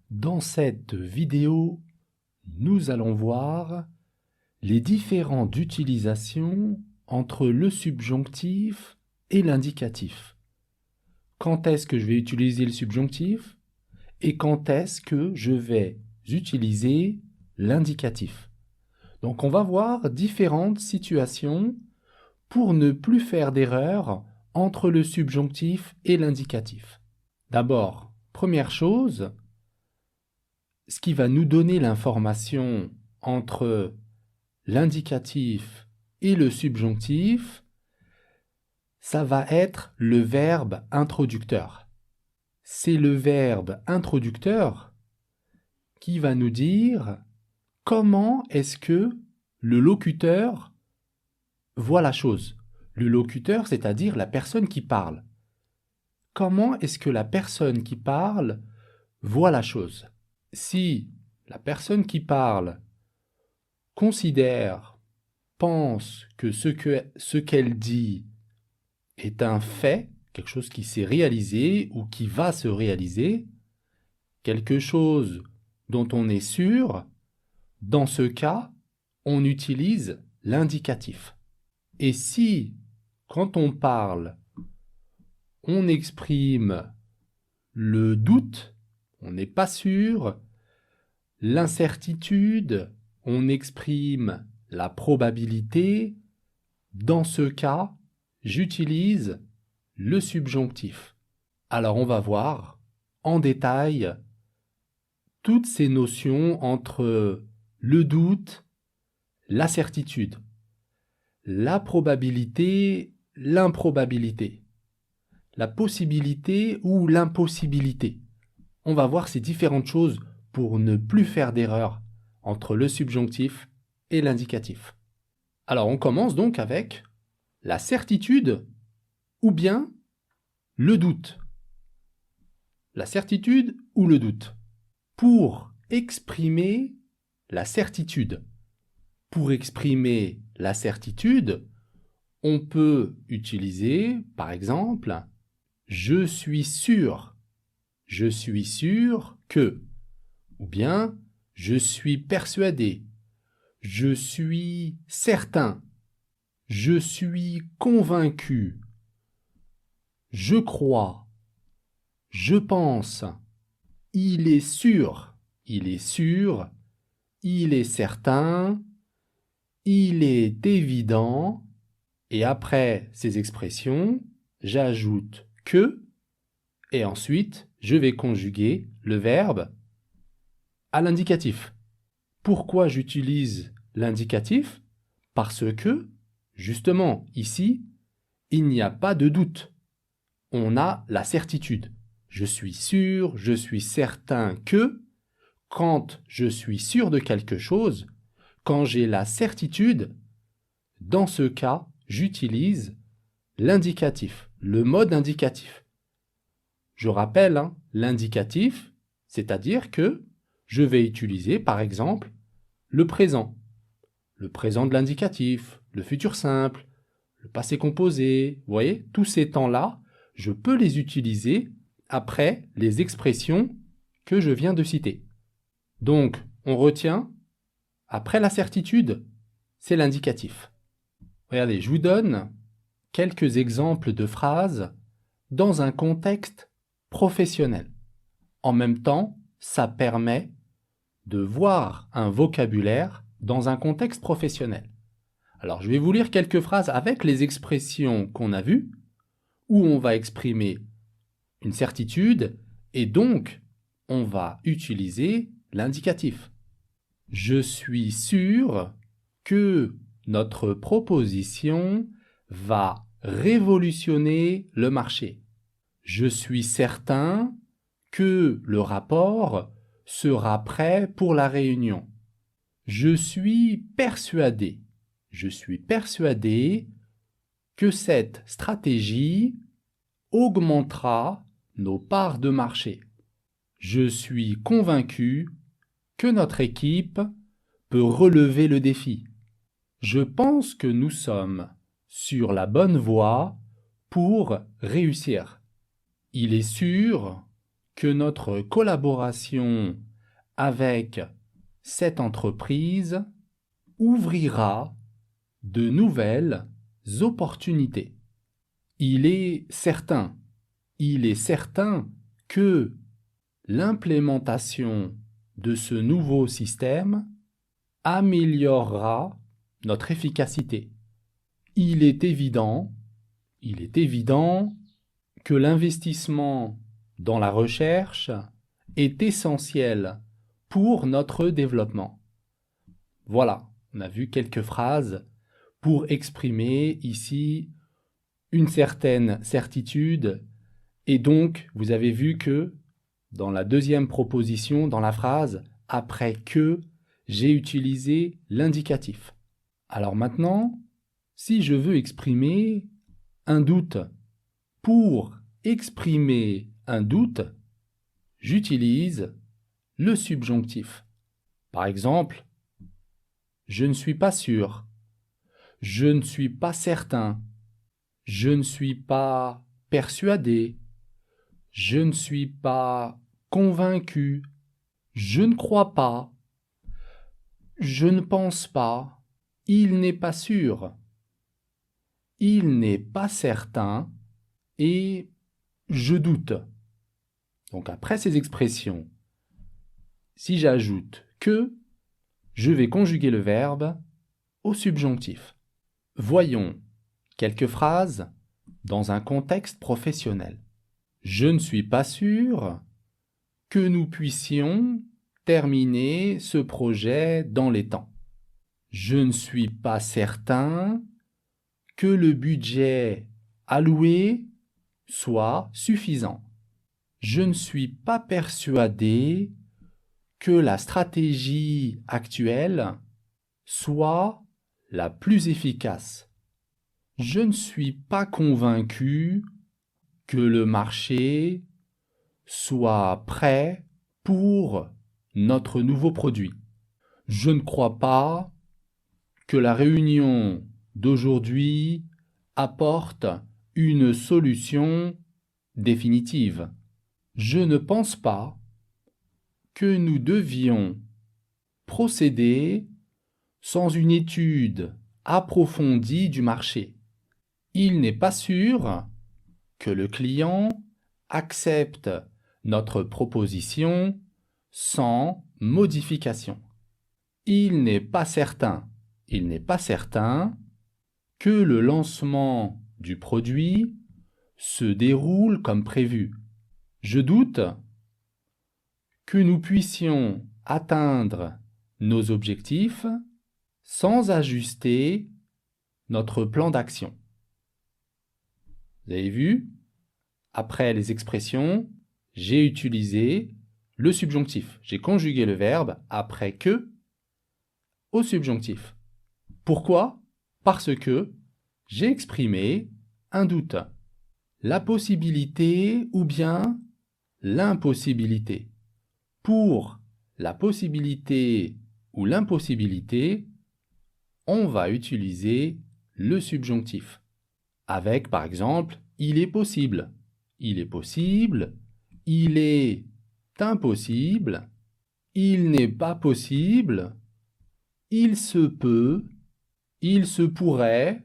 Dans cette vidéo, nous allons voir les différentes utilisations entre le subjonctif et l'indicatif. Quand est-ce que je vais utiliser le subjonctif et quand est-ce que je vais utiliser l'indicatif. Donc on va voir différentes situations pour ne plus faire d'erreur entre le subjonctif et l'indicatif. D'abord, première chose, ce qui va nous donner l'information entre l'indicatif et le subjonctif, ça va être le verbe introducteur. C'est le verbe introducteur qui va nous dire comment est-ce que le locuteur voit la chose. Le locuteur, c'est-à-dire la personne qui parle. Comment est-ce que la personne qui parle voit la chose? Si la personne qui parle considère, pense que ce qu'elle dit est un fait, quelque chose qui s'est réalisé ou qui va se réaliser, quelque chose dont on est sûr, dans ce cas, on utilise l'indicatif. Et si, quand on parle, on exprime le doute, on n'est pas sûr, l'incertitude, on exprime la probabilité, dans ce cas, j'utilise le subjonctif. Alors on va voir en détail toutes ces notions entre le doute, la certitude, la probabilité, l'improbabilité, la possibilité ou l'impossibilité. On va voir ces différentes choses pour ne plus faire d'erreur entre le subjonctif et l'indicatif. Alors on commence donc avec la certitude ou bien le doute. La certitude ou le doute. Pour exprimer la certitude, on peut utiliser, par exemple, je suis sûr que, ou bien je suis persuadé, je suis certain, je suis convaincu, je crois, je pense, il est sûr, il est certain, il est évident, et après ces expressions, j'ajoute que, et ensuite, je vais conjuguer le verbe à l'indicatif. Pourquoi j'utilise l'indicatif? Parce que, justement, ici, il n'y a pas de doute. On a la certitude. Je suis sûr, je suis certain que, quand je suis sûr de quelque chose, quand j'ai la certitude, dans ce cas, j'utilise l'indicatif, le mode indicatif. Je rappelle, l'indicatif, c'est-à-dire que je vais utiliser, par exemple, le présent de l'indicatif, le futur simple, le passé composé. Vous voyez, tous ces temps-là, je peux les utiliser après les expressions que je viens de citer. Donc, on retient, après la certitude, c'est l'indicatif. Regardez, je vous donne quelques exemples de phrases dans un contexte professionnel. En même temps, ça permet de voir un vocabulaire dans un contexte professionnel. Alors, je vais vous lire quelques phrases avec les expressions qu'on a vues, où on va exprimer une certitude et donc on va utiliser l'indicatif. Je suis sûr que notre proposition va révolutionner le marché. Je suis certain que le rapport sera prêt pour la réunion. Je suis persuadé que cette stratégie augmentera nos parts de marché. Je suis convaincu que notre équipe peut relever le défi. Je pense que nous sommes sur la bonne voie pour réussir. Il est sûr que notre collaboration avec cette entreprise ouvrira de nouvelles opportunités. Il est certain que l'implémentation de ce nouveau système améliorera notre efficacité. Il est évident que l'investissement dans la recherche est essentiel pour notre développement. Voilà, on a vu quelques phrases pour exprimer ici une certaine certitude, et donc vous avez vu que dans la deuxième proposition, dans la phrase « après que », j'ai utilisé l'indicatif. Alors maintenant, si je veux exprimer un doute, pour exprimer un doute, j'utilise le subjonctif. Par exemple, je ne suis pas sûr, je ne suis pas certain, je ne suis pas persuadé, je ne suis pas convaincu, je ne crois pas, je ne pense pas, il n'est pas sûr, il n'est pas certain et je doute. Donc après ces expressions, si j'ajoute que, je vais conjuguer le verbe au subjonctif. Voyons quelques phrases dans un contexte professionnel. Je ne suis pas sûr que nous puissions terminer ce projet dans les temps. Je ne suis pas certain que le budget alloué soit suffisant. Je ne suis pas persuadé que la stratégie actuelle soit la plus efficace. Je ne suis pas convaincu que le marché soit prêt pour notre nouveau produit. Je ne crois pas que la réunion d'aujourd'hui apporte une solution définitive. Je ne pense pas que nous devions procéder sans une étude approfondie du marché. Il n'est pas sûr que le client accepte notre proposition sans modification. Il n'est pas certain que le lancement du produit se déroule comme prévu. Je doute que nous puissions atteindre nos objectifs sans ajuster notre plan d'action. Vous avez vu, après les expressions, j'ai utilisé le subjonctif. J'ai conjugué le verbe après que au subjonctif. Pourquoi? Parce que j'ai exprimé un doute. La possibilité ou bien l'impossibilité. Pour la possibilité ou l'impossibilité, on va utiliser le subjonctif. Avec, par exemple, il est possible. Il est possible. Il est impossible. Il n'est pas possible. Il se peut. Il se pourrait.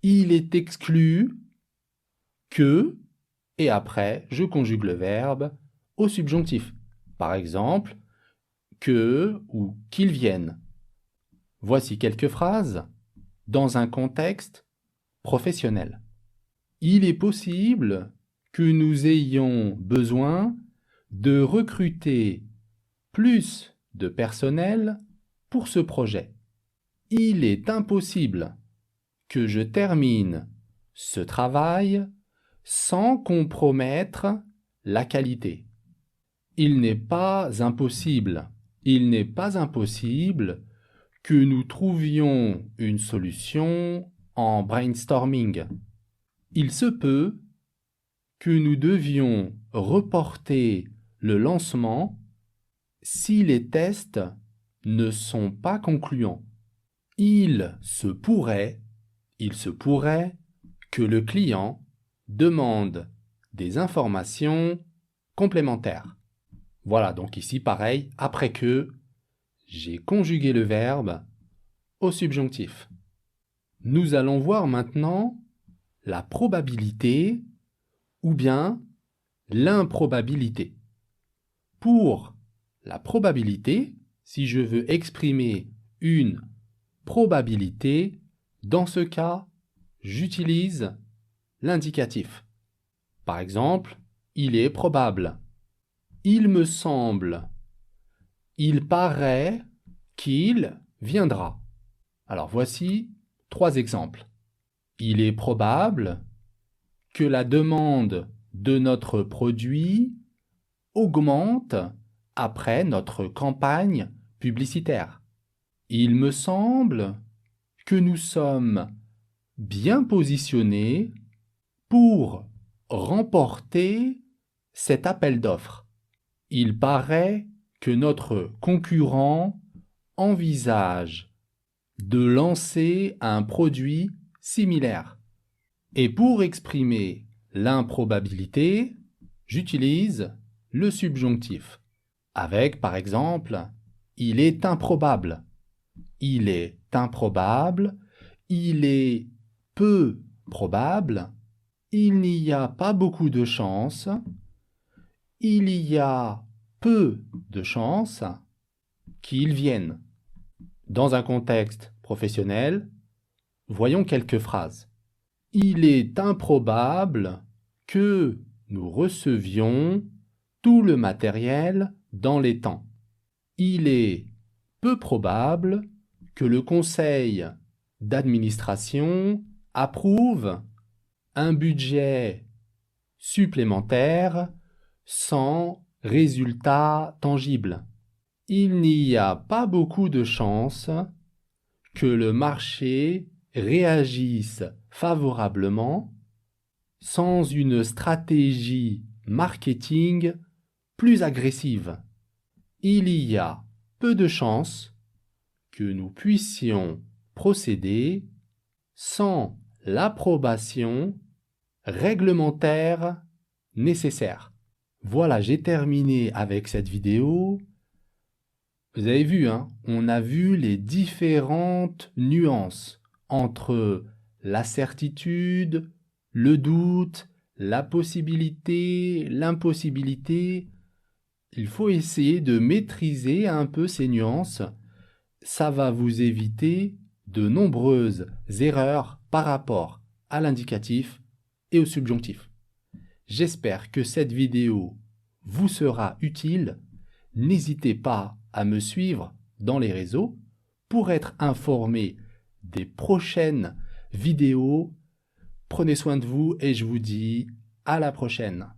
Il est exclu que, et après, je conjugue le verbe au subjonctif. Par exemple, que ou qu'il vienne. Voici quelques phrases dans un contexte professionnel. Il est possible que nous ayons besoin de recruter plus de personnel pour ce projet. Il est impossible que je termine ce travail sans compromettre la qualité. Il n'est pas impossible que nous trouvions une solution en brainstorming. Il se peut que nous devions reporter le lancement si les tests ne sont pas concluants. Il se pourrait que le client demande des informations complémentaire. Voilà, donc ici, pareil, après que, j'ai conjugué le verbe au subjonctif. Nous allons voir maintenant la probabilité ou bien l'improbabilité. Pour la probabilité, si je veux exprimer une probabilité, dans ce cas, j'utilise l'indicatif. Par exemple, il est probable. Il me semble. Il paraît qu'il viendra. Alors voici 3 exemples. Il est probable que la demande de notre produit augmente après notre campagne publicitaire. Il me semble que nous sommes bien positionnés pour remporter cet appel d'offres. Il paraît que notre concurrent envisage de lancer un produit similaire. Et pour exprimer l'improbabilité, j'utilise le subjonctif. Avec, par exemple, il est improbable. Il est improbable. Il est peu probable. Il n'y a pas beaucoup de chances. Il y a peu de chances qu'il vienne. Dans un contexte professionnel, voyons quelques phrases. Il est improbable que nous recevions tout le matériel dans les temps. Il est peu probable que le conseil d'administration approuve un budget supplémentaire sans résultat tangible. Il n'y a pas beaucoup de chances que le marché réagisse favorablement sans une stratégie marketing plus agressive. Il y a peu de chances que nous puissions procéder sans l'approbation réglementaire nécessaire. Voilà, j'ai terminé avec cette vidéo. Vous avez vu, on a vu les différentes nuances entre la certitude, le doute, la possibilité, l'impossibilité. Il faut essayer de maîtriser un peu ces nuances. Ça va vous éviter de nombreuses erreurs par rapport à l'indicatif et au subjonctif. J'espère que cette vidéo vous sera utile. N'hésitez pas à me suivre dans les réseaux pour être informé des prochaines vidéos. Prenez soin de vous et je vous dis à la prochaine.